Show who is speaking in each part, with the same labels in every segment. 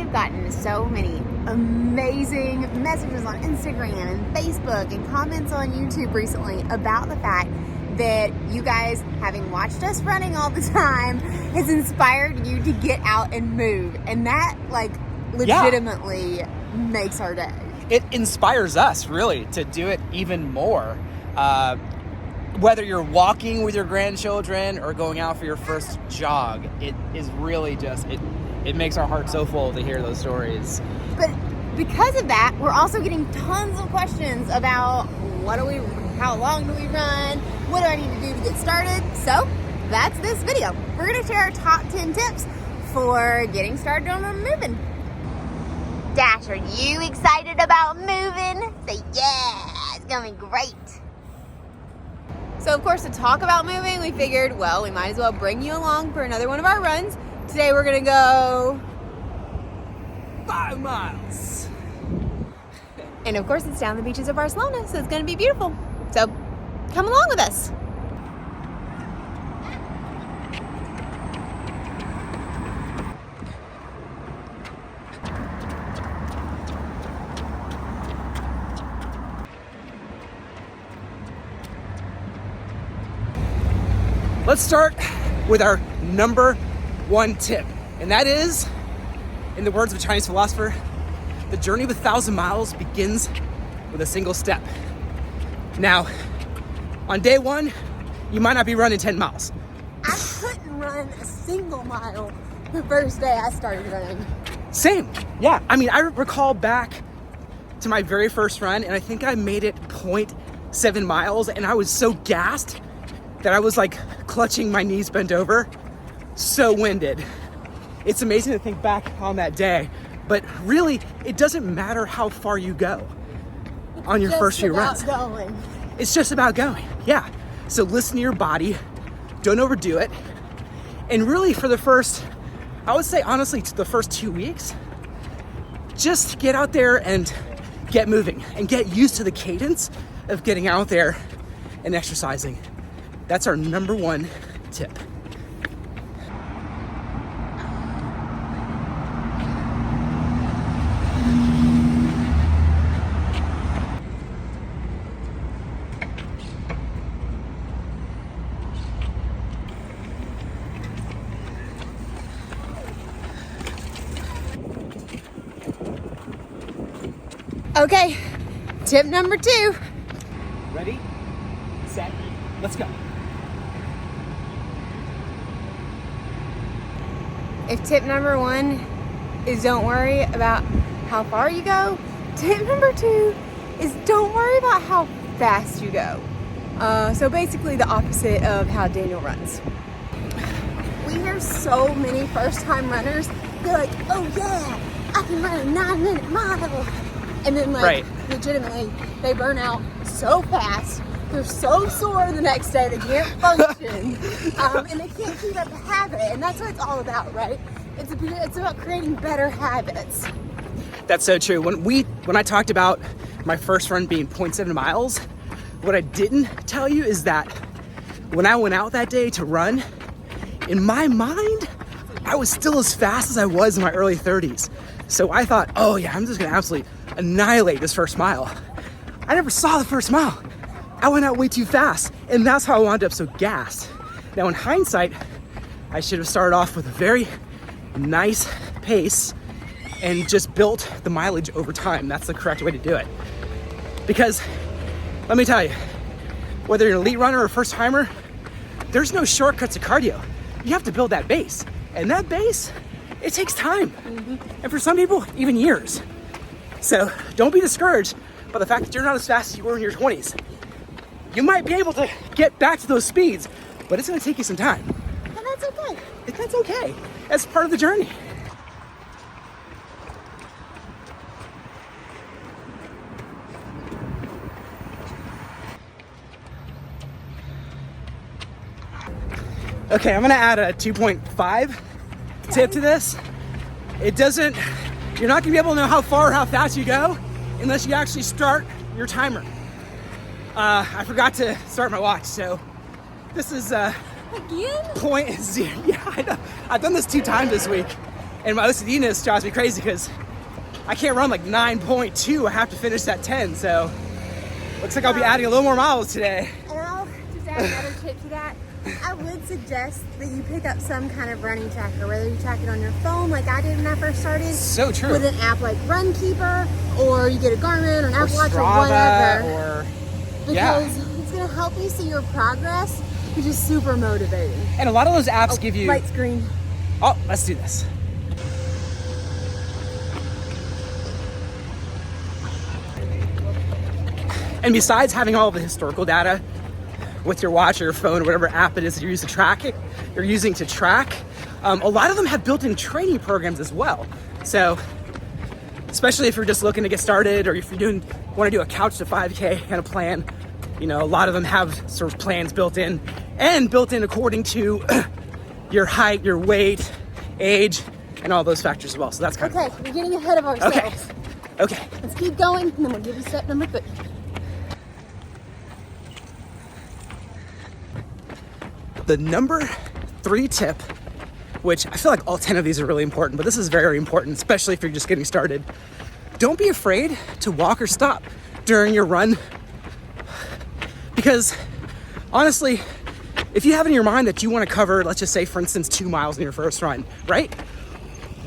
Speaker 1: have gotten so many amazing messages on Instagram and Facebook and comments on YouTube recently about the fact that you guys, having watched us running all the time, has inspired you to get out and move. And that, like, legitimately makes our day.
Speaker 2: It inspires us, really, to do it even more. Whether you're walking with your grandchildren or going out for your first jog, it is really just, it makes our heart so full to hear those stories.
Speaker 1: But because of that, we're also getting tons of questions about how long do we run? What do I need to do to get started? So that's this video. We're gonna share our top 10 tips for getting started on moving. Dash, are you excited about moving? Say yeah, it's gonna be great. So of course, to talk about moving, we figured, well, we might as well bring you along for another one of our runs. Today we're gonna go
Speaker 2: 5 miles.
Speaker 1: And of course, it's down the beaches of Barcelona, so it's gonna be beautiful. So come along with us.
Speaker 2: Let's start with our number 1 tip, and that is, in the words of a Chinese philosopher, the journey of 1,000 miles begins with a single step. Now, on day 1, you might not be running 10 miles.
Speaker 1: I couldn't run a single mile the first day I started running.
Speaker 2: Same, yeah. I mean, I recall back to my very first run, and I think I made it 0.7 miles, and I was so gassed that I was like clutching my knees bent over, so winded. It's amazing to think back on that day, but really, it doesn't matter how far you go on your first few runs. It's just about going, yeah. So listen to your body, don't overdo it, and really for the first, I would say honestly, the first 2 weeks, just get out there and get moving and get used to the cadence of getting out there and exercising. That's our number 1 tip.
Speaker 1: Okay, tip number 2.
Speaker 2: Ready, set, let's go.
Speaker 1: If tip number 1 is don't worry about how far you go, tip number 2 is don't worry about how fast you go. So basically the opposite of how Daniel runs. We hear so many first-time runners, they're like, oh yeah, I can run a 9-minute mile. And then legitimately, they burn out so fast. They're so sore the next day they can't function, and they can't keep up the habit. And that's what it's all about, right? It's about creating better habits.
Speaker 2: That's so true. When I talked about my first run being 0.7 miles, what I didn't tell you is that when I went out that day to run, in my mind, I was still as fast as I was in my early 30s. So I thought, oh yeah, I'm just gonna absolutely annihilate this first mile. I never saw the first mile. I went out way too fast, and that's how I wound up so gassed. Now in hindsight, I should have started off with a very nice pace and just built the mileage over time. That's the correct way to do it. Because, let me tell you, whether you're an elite runner or a first timer, there's no shortcuts to cardio. You have to build that base. And that base, it takes time. And for some people, even years. So don't be discouraged by the fact that you're not as fast as you were in your 20s. You might be able to get back to those speeds, but it's gonna take you some time.
Speaker 1: And that's okay.
Speaker 2: That's okay. That's part of the journey. Okay, I'm gonna add a 2.5 tip to this. You're not gonna be able to know how far or how fast you go unless you actually start your timer. I forgot to start my watch, so this is
Speaker 1: Again?
Speaker 2: 0.0. Yeah, I know. I've done this 2 times this week, And my OCDness drives me crazy because I can't run like 9.2. I have to finish that 10. So looks like I'll be adding a little more miles today.
Speaker 1: And I'll just add another tip to that. I would suggest that you pick up some kind of running tracker, whether you track it on your phone like I did when I first started.
Speaker 2: So true.
Speaker 1: With an app like Runkeeper, or you get a Garmin or an Apple Watch or
Speaker 2: Strava,
Speaker 1: whatever. Because it's going to help you see your progress, which is super motivating.
Speaker 2: And a lot of those apps give you...
Speaker 1: Light screen.
Speaker 2: Oh, let's do this. And besides having all the historical data with your watch or your phone or whatever app it is that you're using to track, a lot of them have built-in training programs as well. So, especially if you're just looking to get started, or if you want to do a couch to 5K kind of plan, you know, a lot of them have sort of plans built in according to your height, your weight, age, and all those factors as well. So that's kind of
Speaker 1: cool. We're getting ahead of ourselves.
Speaker 2: Okay.
Speaker 1: Let's keep going, and then we'll give you step number 3.
Speaker 2: The number 3 tip, which I feel like all 10 of these are really important, but this is very important, especially if you're just getting started. Don't be afraid to walk or stop during your run. Because honestly, if you have in your mind that you want to cover, let's just say, for instance, 2 miles in your first run, right?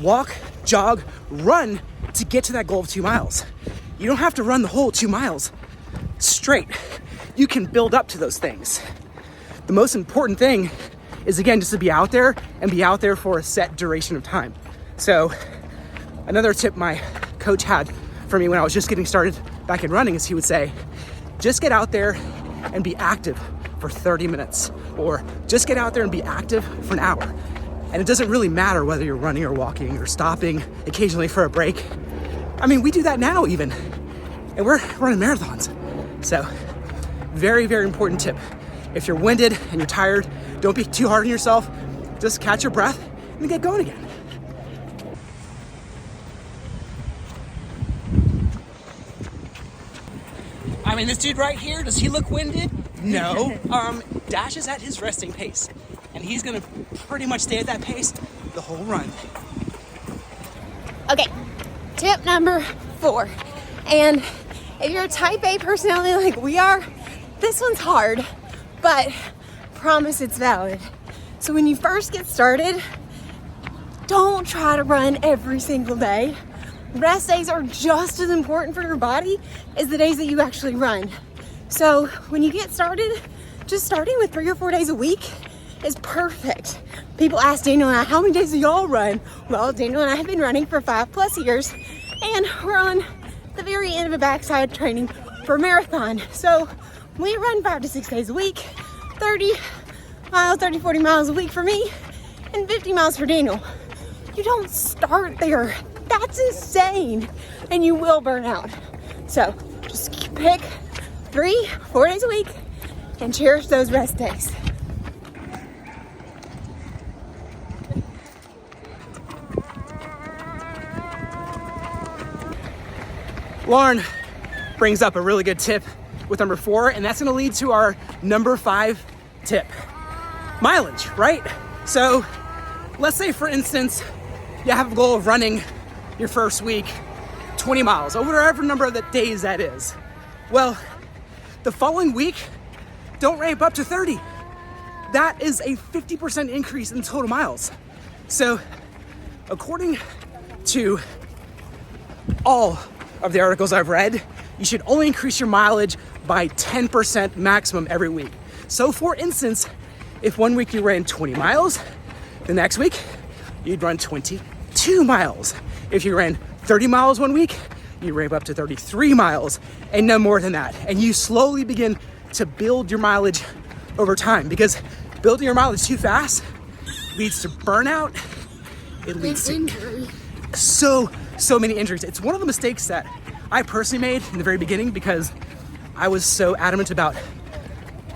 Speaker 2: Walk, jog, run to get to that goal of 2 miles. You don't have to run the whole 2 miles straight. You can build up to those things. The most important thing is, again, just to be out there and be out there for a set duration of time. So another tip my coach had for me when I was just getting started back in running is he would say, just get out there and be active for 30 minutes, or just get out there and be active for an hour. And it doesn't really matter whether you're running or walking or stopping occasionally for a break. I mean, we do that now even, and we're running marathons. So very, very important tip. If you're winded and you're tired, don't be too hard on yourself. Just catch your breath and get going again. I mean, this dude right here, does he look winded? No. Dash is at his resting pace, and he's gonna pretty much stay at that pace the whole run.
Speaker 1: Okay, tip number 4. And if you're a type A personality like we are, this one's hard, but promise it's valid. So when you first get started, don't try to run every single day. Rest days are just as important for your body as the days that you actually run. So when you get started, just starting with 3 or 4 days a week is perfect. People ask Daniel and I, how many days do y'all run? Well, Daniel and I have been running for 5+ years, and we're on the very end of a backside training for a marathon. So we run 5 to 6 days a week, 30 miles, 30, 40 miles a week for me, and 50 miles for Daniel. You don't start there. That's insane, and you will burn out. So just pick 3, 4 days a week and cherish those rest days.
Speaker 2: Lauren brings up a really good tip with number 4, and that's gonna lead to our number 5 tip. Mileage, right? So let's say, for instance, you have a goal of running your first week 20 miles, or whatever number of the days that is. Well, the following week, don't ramp up to 30. That is a 50% increase in total miles. So according to all of the articles I've read, you should only increase your mileage by 10% maximum every week. So for instance, if one week you ran 20 miles, the next week you'd run 22 miles. If you ran 30 miles one week, you ramp up to 33 miles, and no more than that. And you slowly begin to build your mileage over time, because building your mileage too fast leads to burnout. It leads to
Speaker 1: injury.
Speaker 2: So many injuries. It's one of the mistakes that I personally made in the very beginning, because I was so adamant about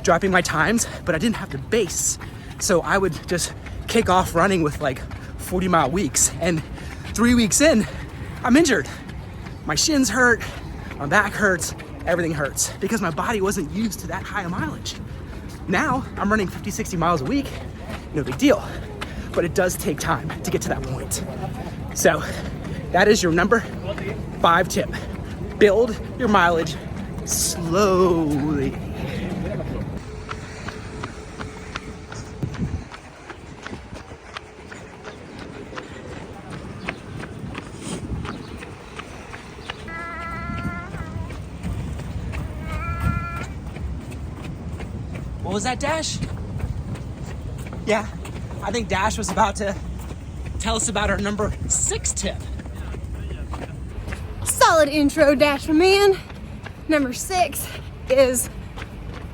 Speaker 2: dropping my times, but I didn't have the base. So I would just kick off running with like 40-mile weeks, and 3 weeks in, I'm injured. My shins hurt, my back hurts, everything hurts, because my body wasn't used to that high a mileage. Now I'm running 50, 60 miles a week, no big deal, but it does take time to get to that point. So that is your number 5 tip. Build your mileage slowly. What was that, Dash? Yeah, I think Dash was about to tell us about our number 6 tip.
Speaker 1: Solid intro, Dash, my man. Number 6 is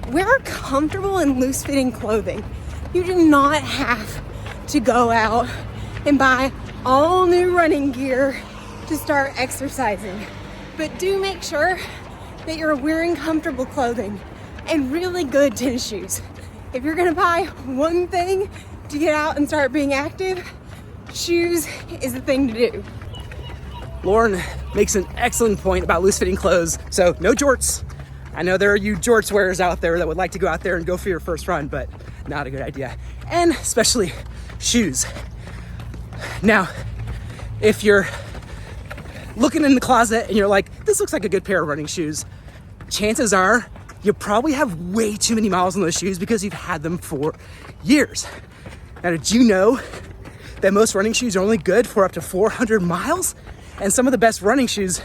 Speaker 1: wear comfortable and loose-fitting clothing. You do not have to go out and buy all new running gear to start exercising, but do make sure that you're wearing comfortable clothing and really good tennis shoes. If you're gonna buy one thing to get out and start being active, shoes is the thing to do.
Speaker 2: Lauren makes an excellent point about loose-fitting clothes. So no jorts. I know there are you jorts wearers out there that would like to go out there and go for your first run, but not a good idea. And especially shoes. Now, if you're looking in the closet and you're like, this looks like a good pair of running shoes, chances are you probably have way too many miles on those shoes because you've had them for years. Now, did you know that most running shoes are only good for up to 400 miles? And some of the best running shoes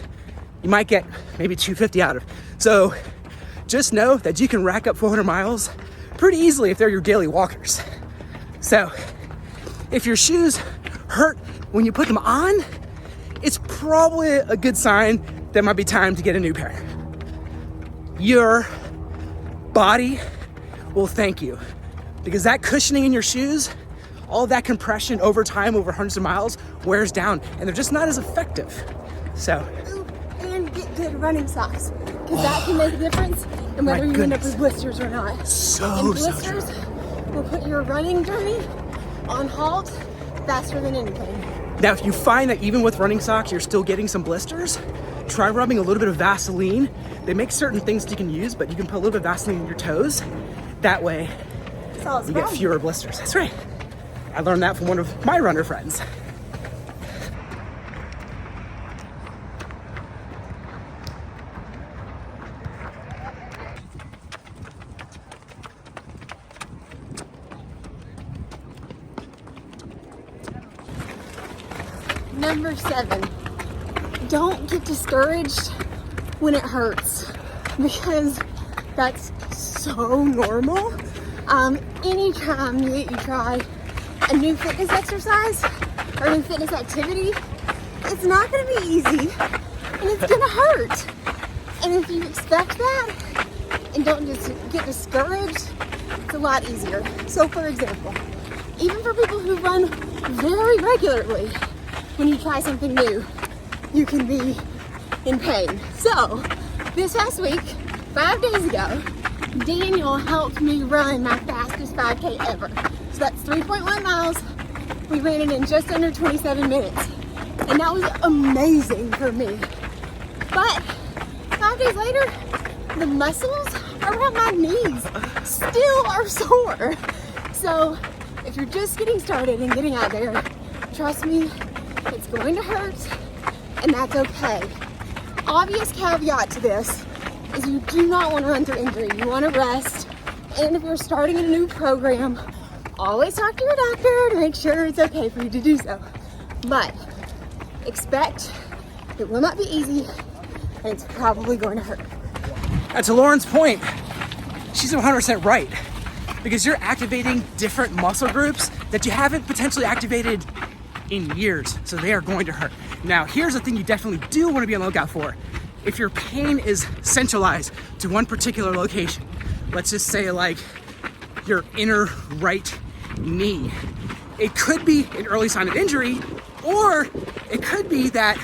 Speaker 2: you might get maybe 250 out of. So just know that you can rack up 400 miles pretty easily if they're your daily walkers. So if your shoes hurt when you put them on, it's probably a good sign that it might be time to get a new pair. Your body will thank you because that cushioning in your shoes, all that compression over time, over hundreds of miles, wears down and they're just not as effective. So,
Speaker 1: and get good running socks because that can make a difference in whether you end up with blisters or not. And blisters will put your running journey on halt faster than anything.
Speaker 2: Now, if you find that even with running socks, you're still getting some blisters, try rubbing a little bit of Vaseline. They make certain things that you can use, but you can put a little bit of Vaseline in your toes. That way, you get fewer blisters. That's right. I learned that from one of my runner friends.
Speaker 1: Number 7, don't get discouraged when it hurts because that's so normal. Anytime you try a new fitness exercise or a new fitness activity, it's not going to be easy and it's going to hurt. And if you expect that and don't just get discouraged, it's a lot easier. So for example, even for people who run very regularly, when you try something new, you can be in pain. So this past week, 5 days ago, Daniel helped me run my fastest 5K ever. So that's 3.1 miles. We ran it in just under 27 minutes. And that was amazing for me. But 5 days later, the muscles around my knees still are sore. So if you're just getting started and getting out there, trust me, it's going to hurt and that's okay. Obvious caveat to this is you do not want to run through injury. You want to rest. And if you're starting a new program, always talk to your doctor to make sure it's okay for you to do so. But expect it will not be easy and it's probably going to hurt.
Speaker 2: And to Lauren's point, she's 100% right. Because you're activating different muscle groups that you haven't potentially activated in years. So they are going to hurt. Now, here's the thing you definitely do want to be on the lookout for. If your pain is centralized to one particular location, let's just say like your inner right knee, it could be an early sign of injury, or it could be that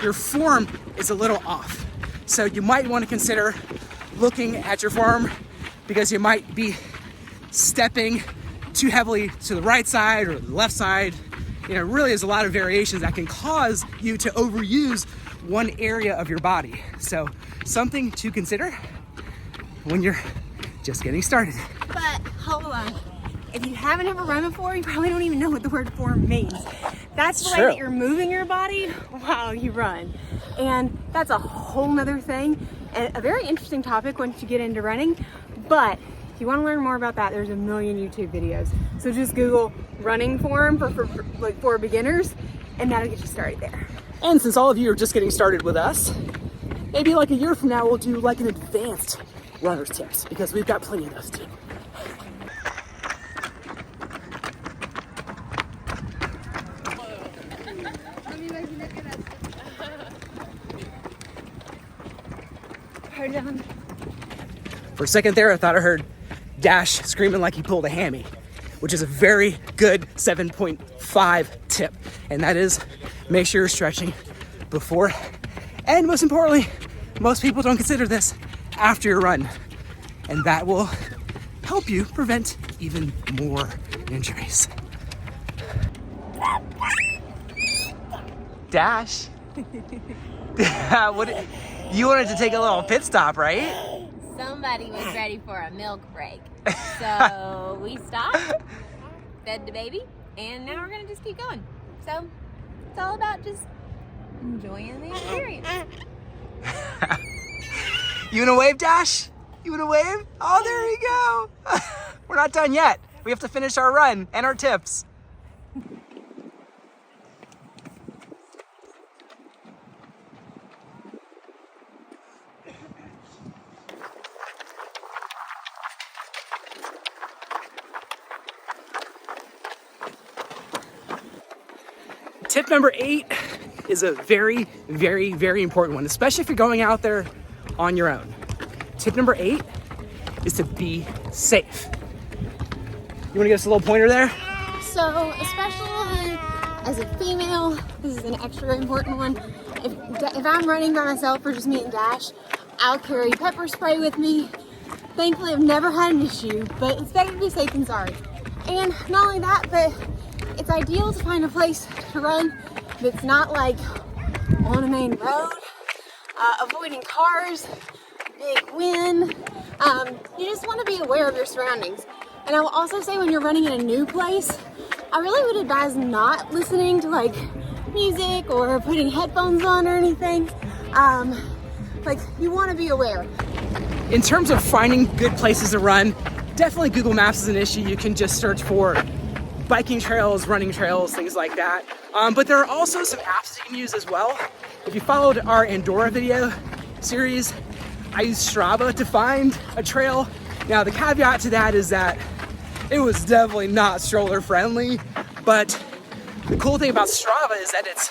Speaker 2: your form is a little off. So you might want to consider looking at your form because you might be stepping too heavily to the right side or the left side. You know, really there's a lot of variations that can cause you to overuse one area of your body. So something to consider when you're just getting started.
Speaker 1: But hold on, if you haven't ever run before, you probably don't even know what the word form means. That's the way that you're moving your body while you run. And that's a whole nother thing and a very interesting topic once you get into running. But if you want to learn more about that, there's a million YouTube videos. So just Google running form for beginners, and that'll get you started there.
Speaker 2: And since all of you are just getting started with us, maybe like a year from now, we'll do like an advanced runner's tips, because we've got plenty of those too. For a second there, I thought I heard Dash screaming like he pulled a hammy, which is a very good 7.5 tip. And that is, make sure you're stretching before, and most importantly, most people don't consider this, after your run. And that will help you prevent even more injuries. Dash, you wanted to take a little pit stop, right?
Speaker 3: Somebody was ready for a milk break. So we stopped, fed the baby, and now we're gonna just keep going. So it's all about just enjoying the experience.
Speaker 2: You wanna wave, Dash? You wanna wave? Oh, there you go. We're not done yet. We have to finish our run and our tips. Tip number 8 is a very, very, very important one, especially if you're going out there on your own. Tip number 8 is to be safe. You wanna give us a little pointer there?
Speaker 1: So, especially as a female, this is an extra important one. If I'm running by myself or just me and Dash, I'll carry pepper spray with me. Thankfully, I've never had an issue, but it's better to be safe than sorry. And not only that, but it's ideal to find a place to run that's not like on a main road, avoiding cars, big wind. You just want to be aware of your surroundings. And I will also say, when you're running in a new place, I really would advise not listening to like music or putting headphones on or anything. Like, you want to be aware.
Speaker 2: In terms of finding good places to run, definitely Google Maps is an issue. You can just search for biking trails, running trails, things like that. But there are also some apps that you can use as well. If you followed our Andorra video series, I used Strava to find a trail. Now the caveat to that is that it was definitely not stroller friendly, but the cool thing about Strava is that it's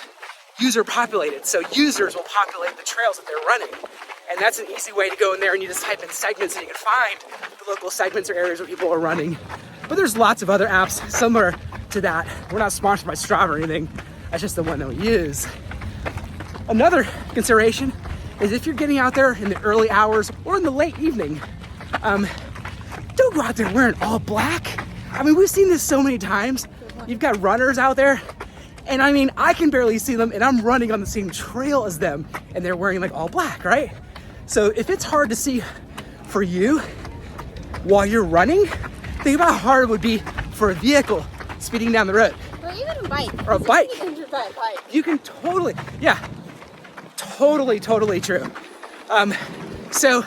Speaker 2: user populated. So users will populate the trails that they're running. And that's an easy way to go in there, and you just type in segments and you can find the local segments or areas where people are running. But there's lots of other apps similar to that. We're not sponsored by Strava or anything. That's just the one that we use. Another consideration is if you're getting out there in the early hours or in the late evening, don't go out there wearing all black. I mean, we've seen this so many times. You've got runners out there, and I mean, I can barely see them, and I'm running on the same trail as them, and they're wearing like all black, right? So if it's hard to see for you while you're running, think about how hard it would be for a vehicle speeding down the road.
Speaker 1: Or even a bike.
Speaker 2: Or a bike.
Speaker 1: You can get injured by a bike.
Speaker 2: You can totally, yeah, totally true. So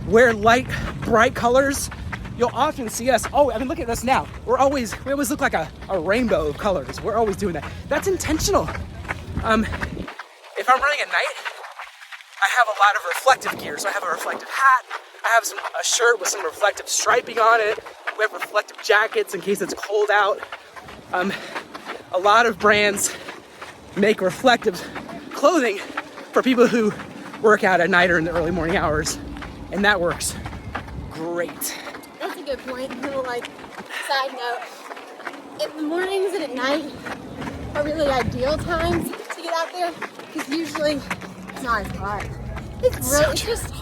Speaker 2: wear light, bright colors. You'll often see us, oh, I mean, look at us now. We always look like a rainbow of colors. We're always doing that. That's intentional. If I'm running at night, I have a lot of reflective gear. So I have a reflective hat. I have a shirt with some reflective striping on it. We have reflective jackets in case it's cold out. A lot of brands make reflective clothing for people who work out at night or in the early morning hours, and that works great.
Speaker 1: That's a good point. A little like side note. In the mornings and at night are really ideal times to get out there, because usually it's not as hot.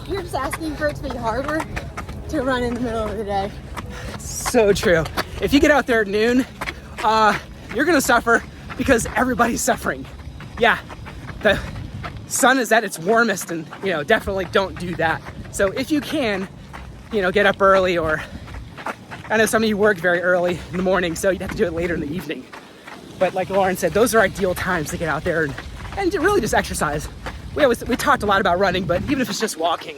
Speaker 1: You're just asking for it to be harder to run in the middle of the day.
Speaker 2: So true. If you get out there at noon, you're gonna suffer because everybody's suffering. Yeah, the sun is at its warmest, and definitely don't do that. So if you can, get up early, or I know some of you work very early in the morning, so you'd have to do it later in the evening. But like Lauren said, those are ideal times to get out there and to really just exercise. We talked a lot about running, but even if it's just walking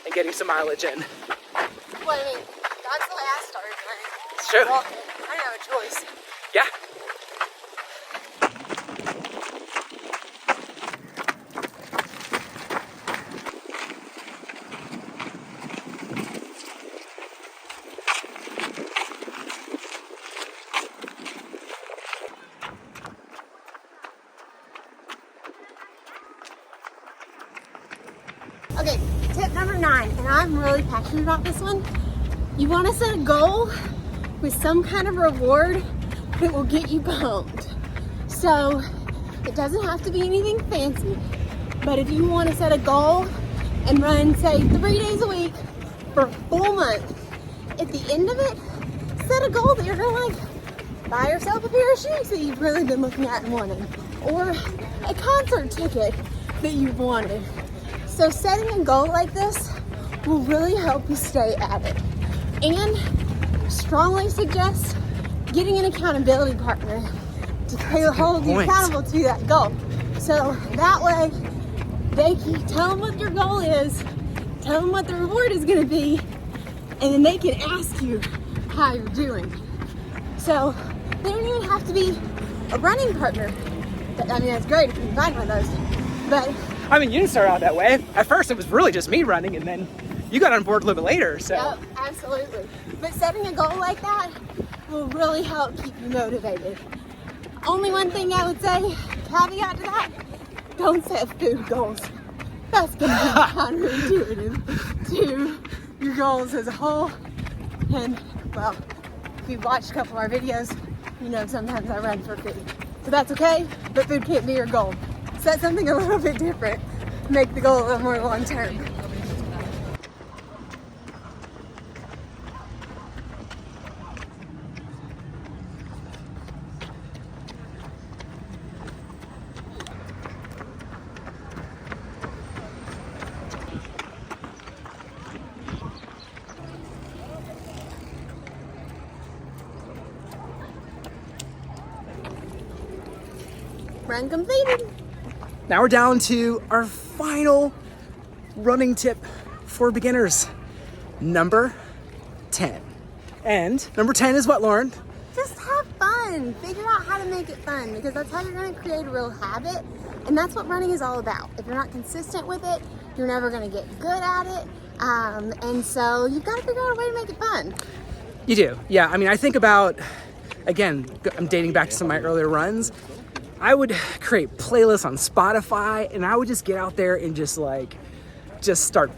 Speaker 2: and getting some mileage in.
Speaker 1: Well, I mean, that's the way I started running.
Speaker 2: It's true.
Speaker 1: Walking. I didn't have a choice.
Speaker 2: Yeah.
Speaker 1: Okay, tip number 9, and I'm really passionate about this one. You want to set a goal with some kind of reward that will get you pumped. So it doesn't have to be anything fancy, but if you want to set a goal and run, say, 3 days a week for a full month, at the end of it, set a goal that you're gonna like buy yourself a pair of shoes that you've really been looking at and wanting, or a concert ticket that you've wanted. So setting a goal like this will really help you stay at it. And strongly suggest getting an accountability partner to hold you accountable to that goal. So that way they can tell them what your goal is, tell them what the reward is gonna be, and then they can ask you how you're doing. So they don't even have to be a running partner. I mean, that's great if you can find one of those. But
Speaker 2: I mean, you didn't start out that way. At first, it was really just me running, and then you got on board a little bit later, so.
Speaker 1: Yep, absolutely. But setting a goal like that will really help keep you motivated. Only one thing I would say, caveat to that, don't set food goals. That's going to be counterintuitive to your goals as a whole. And, well, if you've watched a couple of our videos, you know sometimes I run for food. So that's okay, but food can't be your goal. Set something a little bit different. Make the goal a little more long term. Run completed.
Speaker 2: Now we're down to our final running tip for beginners, number 10. And number 10 is what, Lauren?
Speaker 1: Just have fun. Figure out how to make it fun, because that's how you're going to create a real habit. And that's what running is all about. If you're not consistent with it, you're never going to get good at it. And so you've got to figure out a way to make it fun.
Speaker 2: You do. Yeah. I mean, I think about, again, I'm dating back to some of my earlier runs. I would create playlists on Spotify, and I would just get out there and just start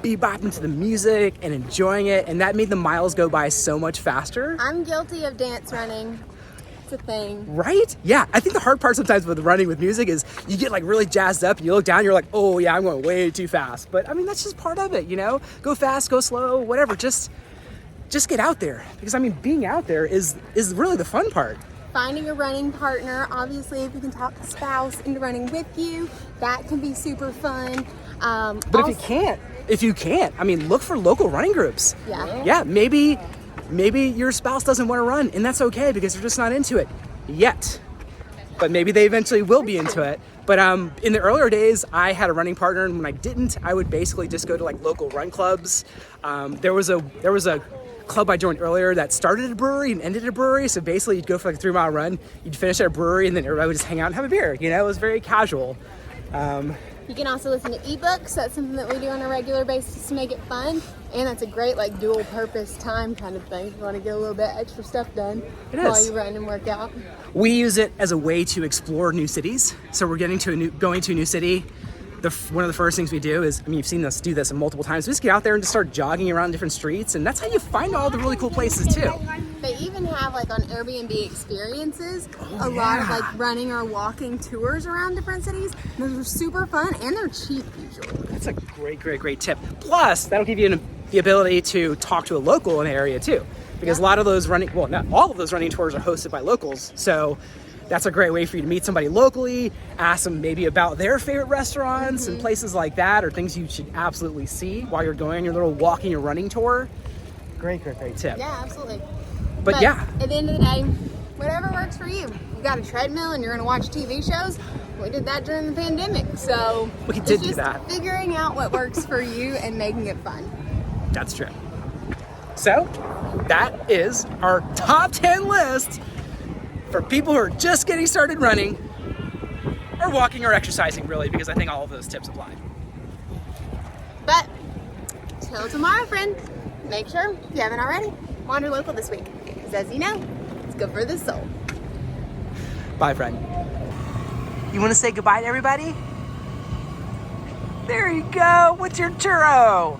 Speaker 2: bebopping to the music and enjoying it, and that made the miles go by so much faster.
Speaker 1: I'm guilty of dance running. It's a thing.
Speaker 2: Right? Yeah. I think the hard part sometimes with running with music is you get like really jazzed up and you look down and you're like, oh yeah, I'm going way too fast. But I mean, that's just part of it, you know? Go fast, go slow, whatever. Just get out there. Because I mean, being out there is really the fun part.
Speaker 1: Finding a running partner, obviously if you can talk a spouse into running with you, that can be super fun.
Speaker 2: But if you can't, I mean, look for local running groups.
Speaker 1: Yeah.
Speaker 2: Yeah, maybe your spouse doesn't want to run, and that's okay because they're just not into it yet. But maybe they eventually will be into it. But in the earlier days, I had a running partner, and when I didn't, I would basically just go to like local run clubs. There was a club I joined earlier that started at a brewery and ended at a brewery. So basically you'd go for like a 3-mile run, you'd finish at a brewery, and then everybody would just hang out and have a beer. You know, it was very casual.
Speaker 1: You can also listen to ebooks. That's something that we do on a regular basis to make it fun. And that's a great like dual purpose time kind of thing. If you want to get a little bit extra stuff done while you run and work out.
Speaker 2: We use it as a way to explore new cities. So we're going to a new city. One of the first things we do is, I mean, you've seen us do this multiple times. We just get out there and just start jogging around different streets, and that's how you find all the really cool places too.
Speaker 1: They even have like on Airbnb experiences, a lot of like running or walking tours around different cities. Those are super fun and they're cheap usually.
Speaker 2: That's a great tip. Plus, that'll give you the ability to talk to a local in the area too, because a lot of those not all of those running tours are hosted by locals. So that's a great way for you to meet somebody locally, ask them maybe about their favorite restaurants and places like that, or things you should absolutely see while you're going on your little walking or running tour. Great tip.
Speaker 1: Yeah, absolutely.
Speaker 2: But yeah.
Speaker 1: At the end of the day, whatever works for you. You got a treadmill and you're gonna watch TV shows. We did that during the pandemic, so
Speaker 2: We did
Speaker 1: it's
Speaker 2: do
Speaker 1: just
Speaker 2: that.
Speaker 1: figuring out what works for you and making it fun.
Speaker 2: That's true. So, that is our top 10 list for people who are just getting started running or walking or exercising, really, because I think all of those tips apply.
Speaker 1: But till tomorrow, friend, make sure, if you haven't already, wander local this week. Because as you know, it's good for the soul.
Speaker 2: Bye, friend. You want to say goodbye to everybody? There you go with your churro.